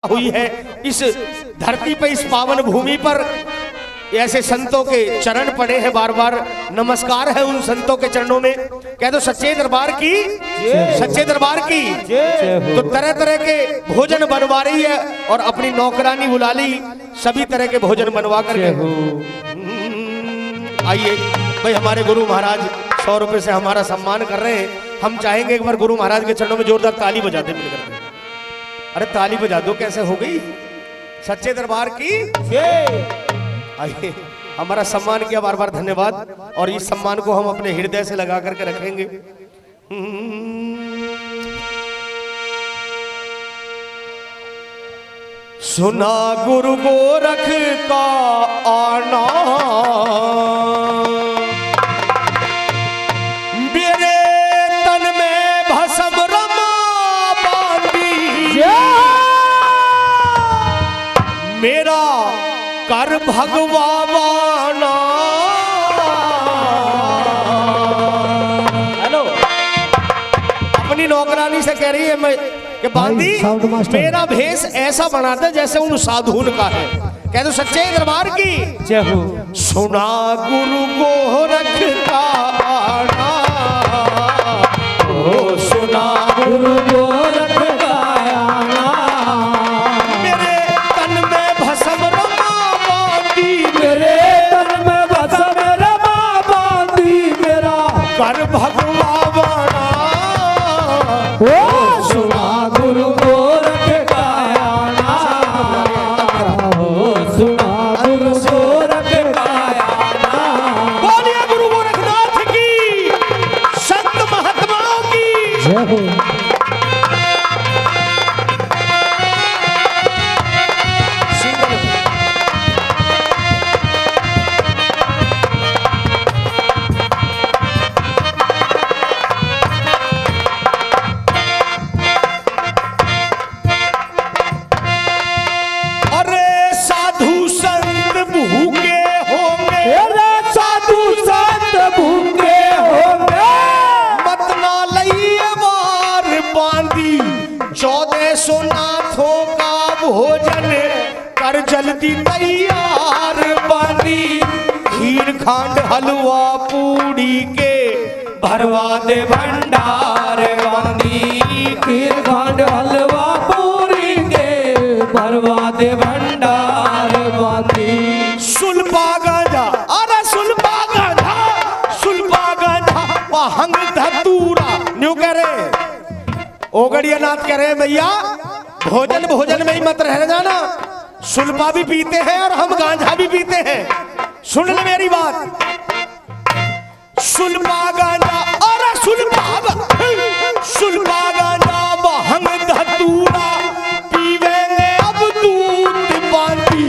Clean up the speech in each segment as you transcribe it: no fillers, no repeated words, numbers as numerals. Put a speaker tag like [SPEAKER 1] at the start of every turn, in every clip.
[SPEAKER 1] हुई है इस धरती पे, इस पावन भूमि पर ऐसे संतों के चरण पड़े हैं। बार बार नमस्कार है उन संतों के चरणों में। कह दो सच्चे दरबार की, सच्चे दरबार की। तो तरह तरह के भोजन बनवा रही है और अपनी नौकरानी बुला ली, सभी तरह के भोजन बनवा करके। आइए भाई, हमारे गुरु महाराज 100 रुपए से हमारा सम्मान कर रहे हैं। हम चाहेंगे एक बार गुरु महाराज के चरणों में जोरदार ताली बजाते मिलकर। अरे ताली बजा दो, कैसे हो गई? सच्चे दरबार की। आइए, हमारा सम्मान किया, बार बार धन्यवाद। और इस सम्मान को हम अपने हृदय से लगा करके रखेंगे। सुना गुरु गोरख का आना, मेरे तन में भस्म रमा बांधी, मेरा कर भगवाना। हेलो, अपनी नौकरानी से कह रही है मैं कि बांधी मेरा भेष ऐसा बनाते जैसे उन साधुन का है। कह दो सच्चे दरबार की जय हो। सुना गुरु गोरख का आना, ओ सुना गुरु गोरख का आना, मेरे तन में भस्म रमा बांधी, मेरे तन में भस्म रमा बांधी, मेरा कर भगवाना। ओ सुना गुरु गोरख का आना, ओ सुना गुरु गोरख का आना। बोलिए गुरु गोरखनाथ की, संत महात्माओं की जय हो। सोनाथों का भोजन कर जल्दी तैयार बांधी, खीर खांड हलवा पूड़ी के भरवा दे भंडार बांधी, खीर खांड हलवा पूड़ी के भरवा दे भंडार बांधी। सुलपा गांजा, अरे सुलपा गांजा, सुलपा गांजा भांग धतूरा न्यू कह रहे ओगड़िया नाथ कह रहे भैया, भोजन भोजन में ही मत रह जाना। सुलपा भी पीते हैं और हम गांजा भी पीते हैं। सुन ले मेरी बात, सुलपा गांजा और सुलपा गांजा भांग धतूरा पीवेंगे अब दूध बांधी,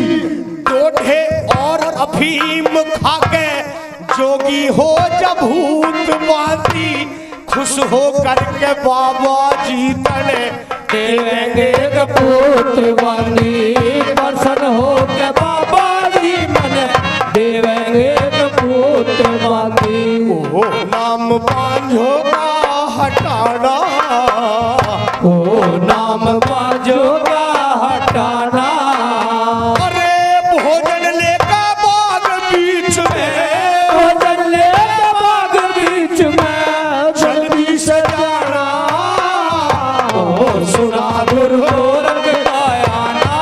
[SPEAKER 1] दोठे और अफीम खाके जोगी हो जब भूत बांधी, खुश हो करके बाबा जी तने देवेंगे कपूत बांधी, प्रसन्न हो के बाबा जी मने देवेंगे कपूत बांधी। ओ नाम बांझो का हटाना, ओ नाम बांझो का हटाना। अरे भोजन लेकर बाग बीच में, भोजन लेकर बाग बीच में सजाना। ओ सुना गुरु गोरख का आना,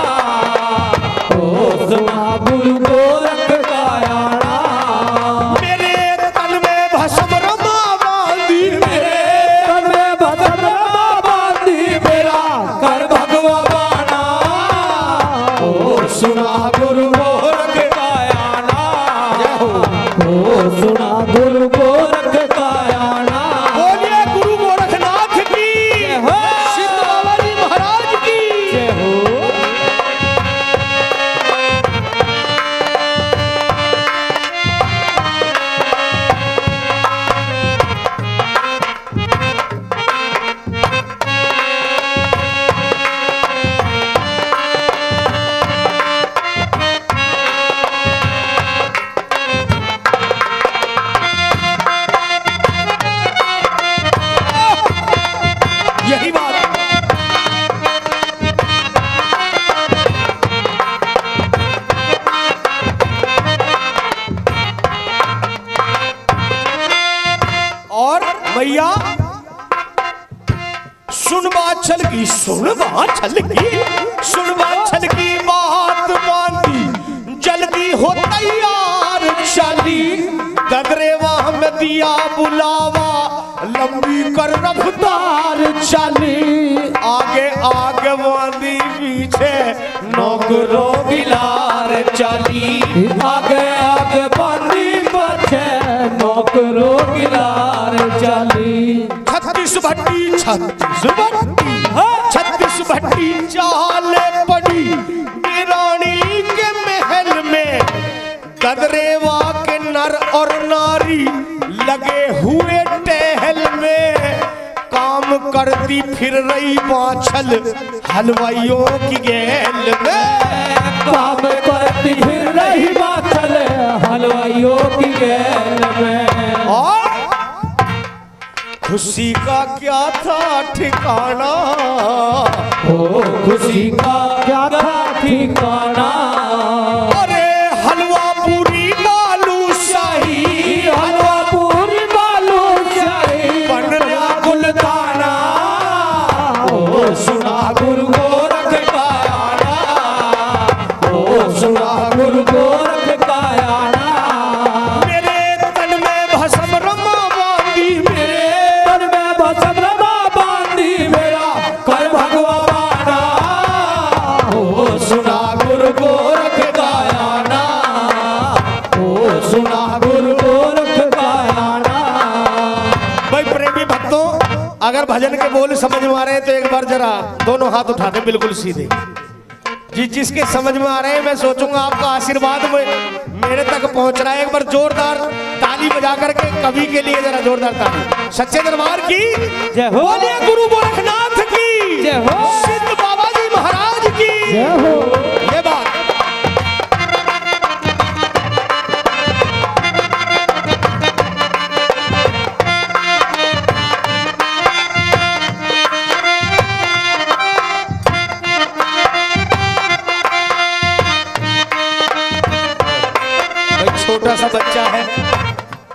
[SPEAKER 1] ओ सुना गुरु गोरख का आना, मेरे तन में भस्म रमा बांधी, मेरे तन में भस्म रमा बांधी, मेरा कर भगवाना। ओ सुना गुरु गोरख का आना, ओ सुना गुरु गोरख का आना। बांधी सुनवा छल की बात बांधी जल्दी हो तैयार चली गगरेवा में दिया बुलावा लंबी कर रफ्तार चली आगे आगे बांधी पीछे नौकरों गिलार चली
[SPEAKER 2] आगे आगे बांधी पीछे नौकरों गिलार चली
[SPEAKER 1] 36 भट्टी चाले पड़ी रानी के महल में गदरेवा के नर और नारी लगे हुए टहल में काम करती फिर रही बाछल हलवाइयों की गैल में
[SPEAKER 2] काम करती फिर रही बाछल हलवाइयों की गैल में
[SPEAKER 1] और खुशी का क्या था ठिकाना
[SPEAKER 2] ओ खुशी का क्या था ठिकाना
[SPEAKER 1] अरे हलवा पूरी बालूशाही
[SPEAKER 2] हलवा पूरी बालूशाही
[SPEAKER 1] बनना गुलदाना
[SPEAKER 2] ओ सुना गुरु गोरख का आना ओ सुना गुरु गोरख का आना
[SPEAKER 1] मेरे तन में भस्म रमा बांधी मेरे
[SPEAKER 2] चंद्रमा बांधी मेरा कर भगवा बाना ओ सुना गुरु गोरख का आना ओ सुना गुरु गोरख का आना।
[SPEAKER 1] भाई प्रेमी भक्तों अगर भजन के बोल समझ में आ रहे हैं तो एक बार जरा दोनों हाथ उठा दे बिल्कुल सीधे जिसके समझ में आ रहे हैं मैं सोचूंगा आपका आशीर्वाद मेरे तक पहुंच रहा है एक बार जोरदार ताली बजा करके कवि के लिए जरा जोरदार ताली सच्चे दरबार की
[SPEAKER 2] जय हो
[SPEAKER 1] बोलिए गुरु गोरखनाथ की
[SPEAKER 2] जय हो
[SPEAKER 1] सिद्ध बाबा जी महाराज की
[SPEAKER 2] जय हो
[SPEAKER 1] ये बात छोटा सा बच्चा है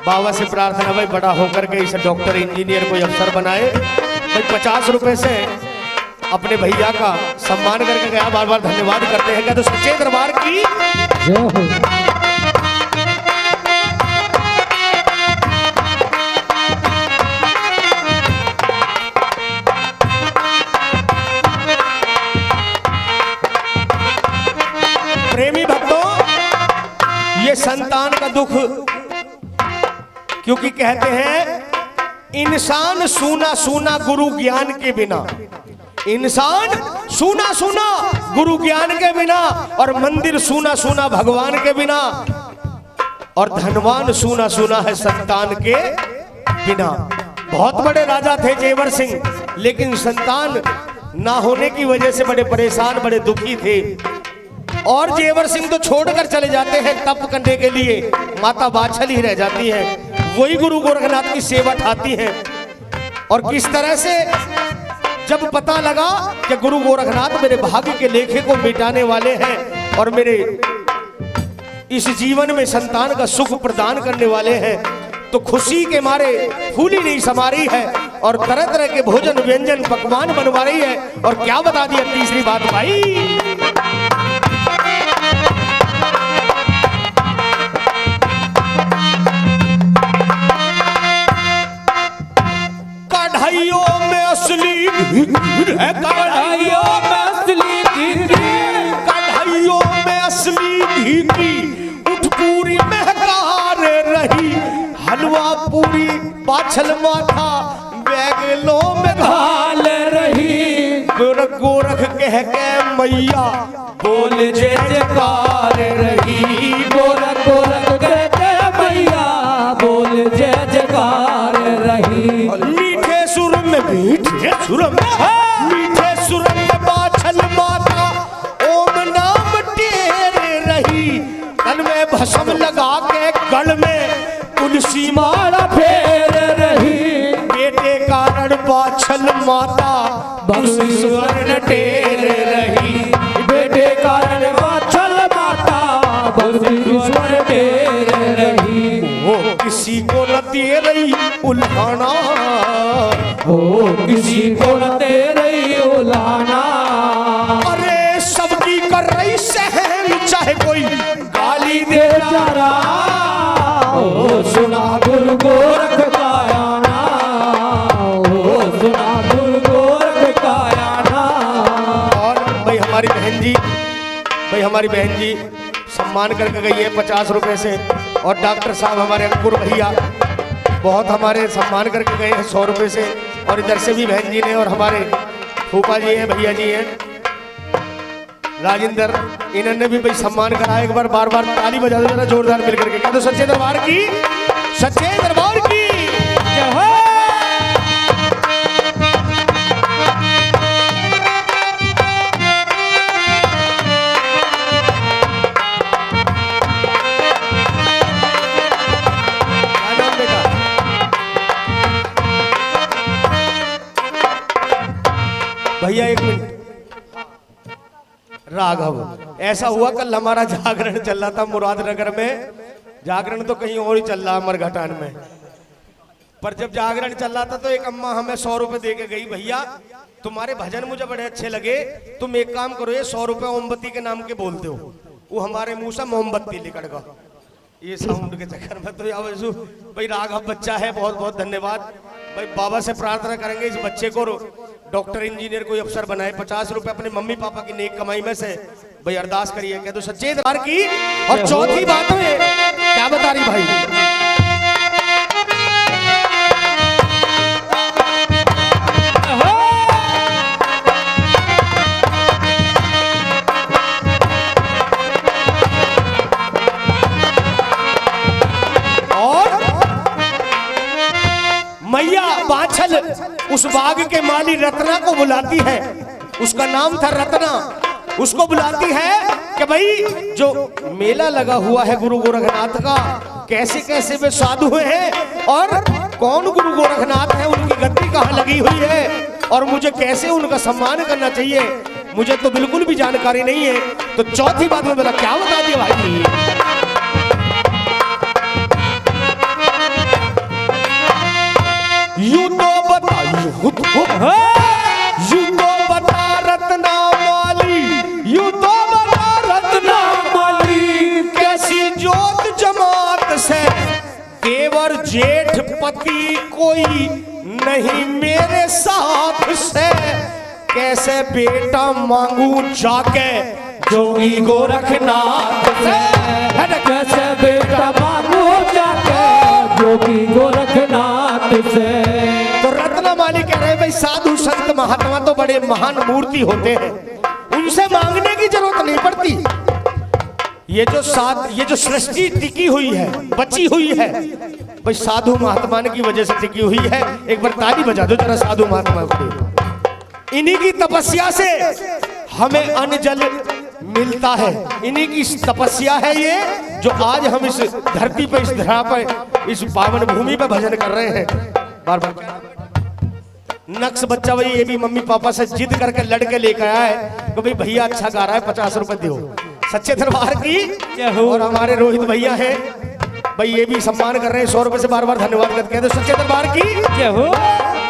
[SPEAKER 1] बाबा से प्रार्थना भाई बड़ा होकर के इसे डॉक्टर इंजीनियर कोई अफसर बनाए भाई 50 रुपए से अपने भैया का सम्मान करके गया बार बार धन्यवाद करते हैं क्या तो सच्चे दरबार की
[SPEAKER 2] जय हो
[SPEAKER 1] प्रेमी भक्तों ये संतान का दुख क्योंकि कहते हैं इंसान सूना सूना गुरु ज्ञान के बिना इंसान सूना सूना गुरु ज्ञान के बिना और मंदिर सूना सूना भगवान के बिना और धनवान सूना सूना है संतान के बिना। बहुत बड़े राजा थे जेवर सिंह लेकिन संतान ना होने की वजह से बड़े परेशान बड़े दुखी थे और जेवर सिंह तो छोड़कर चले जाते हैं तप करने के लिए माता बाछल ही रह जाती है वही गुरु गोरखनाथ की सेवा ठाती है और किस तरह से जब पता लगा कि गुरु गोरखनाथ मेरे भाग्य के लेखे को मिटाने वाले हैं और मेरे इस जीवन में संतान का सुख प्रदान करने वाले हैं तो खुशी के मारे फूली नहीं समारी है और तरह तरह के भोजन व्यंजन पकवान बनवा रही है और क्या बता दिया तीसरी बात भाई कढ़ाइयों में असली है कढ़ाइयों में असली कढ़ाइयों में असली घी की उठ पूरी महकार रही हलवा पूरी बाछल माथा बैगलों में घाल रही गोरख गोरख कह के मैया बोल जय जयकार रही
[SPEAKER 2] गोरख गोरख कह के मैया बोल जय जयकार रही
[SPEAKER 1] मीठे सुर में बाछल माता ओम नाम टेर रही तन में भस्म लगा के गल में तुलसी माला फेर रही बेटे कारण बाछल माता स्वर्ण टेर रही
[SPEAKER 2] बेटे कारण बाछल माता स्वर्ण टेर रही
[SPEAKER 1] वो किसी को न दे रही उल्हाना
[SPEAKER 2] हो किसी को न दे रही उल्हाना
[SPEAKER 1] बहन जी, भाई हमारी बहन जी सम्मान करके गई है 50 रुपए से। और डॉक्टर साहब हमारे अंकुर भैया बहुत हमारे सम्मान करके गए हैं 100 रुपए से। और इधर से भी बहन जी ने, और हमारे फूफा जी हैं, भैया जी हैं राजेंद्र, इन्होंने भी भाई सम्मान करा। एक बार बार बार ताली बजा दो जरा जोरदार मिलकर के। कह दो सच्चे दरबार की, सच्चे दरबार की जय हो। भैया एक मिनट, राघव, ऐसा हुआ कल हमारा जागरण चल रहा था मुरादनगर में। जागरण तो कहीं और ही चल रहा है मरघटान में, पर जब जागरण चल रहा था तो एक अम्मा हमें 100 रुपए दे के गई, भैया तुम्हारे भजन मुझे बड़े अच्छे लगे, तुम एक काम करो, ये 100 रुपए मोमबत्ती के नाम के बोलते हो। वो हमारे मुंह से मोमबत्ती निकल गया ये साउंड के चक्कर में। तो यार भाई राघव बच्चा है, बहुत बहुत धन्यवाद भाई। बाबा से प्रार्थना करेंगे इस बच्चे को डॉक्टर इंजीनियर कोई अफसर बनाए। 50 रुपए अपने मम्मी पापा की नेक कमाई में से भाई अरदास करिए। कह दो सच्चे दरबार की। और चौथी बात है, क्या बता रही भाई, मैया बाछल उस बाग के माली रत्ना को बुलाती है, उसका नाम था रत्ना। उसको बुलाती है कि भाई जो मेला लगा हुआ है गुरु गोरखनाथ का, कैसे कैसे वे साधु हैं और कौन गुरु गोरखनाथ है, उनकी गद्दी कहाँ लगी हुई है और मुझे कैसे उनका सम्मान करना चाहिए, मुझे तो बिल्कुल भी जानकारी नहीं है। तो चौथी बात में बोला, क्या बता दिया भाई, यूं तो बता, यूं तो बता रत्ना माली, यूं तो बता रत्ना माली, कैसी जोत जमात से देवर जेठ पति कोई नहीं मेरे साथ से, कैसे बेटा मांगू जाके जोगी गोरखनाथ से,
[SPEAKER 2] कैसे बेटा मांगू जाके जोगी गोरखनाथ से।
[SPEAKER 1] तो रत्नमाली कह रहे भाई साधु संत महात्मा तो बड़े महान मूर्ति होते हैं, उनसे मांगने की जरूरत नहीं पड़ती। ये जो सृष्टि टिकी हुई है, बची हुई है, भाई साधु महात्मा की वजह से टिकी हुई है। एक बार ताली बजा दो जरा साधु महात्मा को। इन्हीं की तपस्या से हमें अन्न जल मिलता है, इन्हीं की तपस्या है ये जो आज हम इस धरती पर, इस धरा पर, इस पावन भूमि पर भजन कर रहे हैं। बार बार नक्स बच्चा भाई ये भी मम्मी पापा से जिद करके लड़के लेकर आया है कि भाई भैया अच्छा गा रहा है 50 रुपए दो। सच्चे दरबार की। और हमारे रोहित भैया है भाई, ये भी सम्मान कर रहे हैं 100 रुपए से, बार बार धन्यवाद करते हैं। तो सच्चे दरबार की
[SPEAKER 2] जय हो।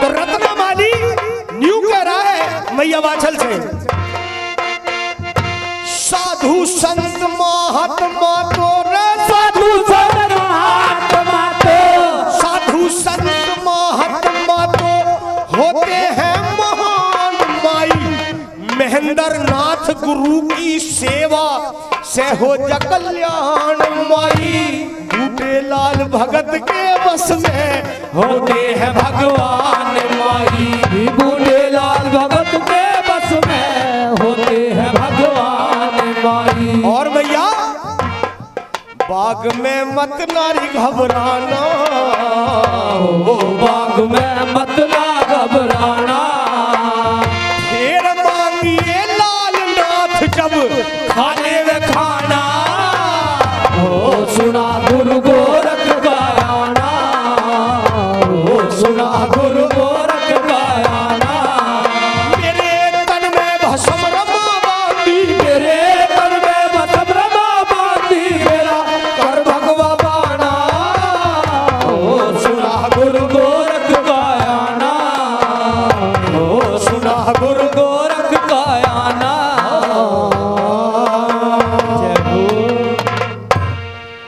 [SPEAKER 1] तो रत्नमाली न्यू कह रहा है मैया वाछल से, साधु संत महात्मा तो
[SPEAKER 2] साधु संत महात्मा तो,
[SPEAKER 1] साधु संत महात्मा तो होते हैं महान माई, महेंद्र नाथ गुरु की सेवा से हो जा कल्याण माई, बूटे लाल भगत के बस में होते हैं भगवान माई,
[SPEAKER 2] बूढ़े लाल भगत के बस में होते हैं भगवान माई।
[SPEAKER 1] और भैया बाग में मत नारी घबराना,
[SPEAKER 2] ओ बाग में मत ना घबराना,
[SPEAKER 1] फिर मांगिए लाल नाथ जब खाने में खा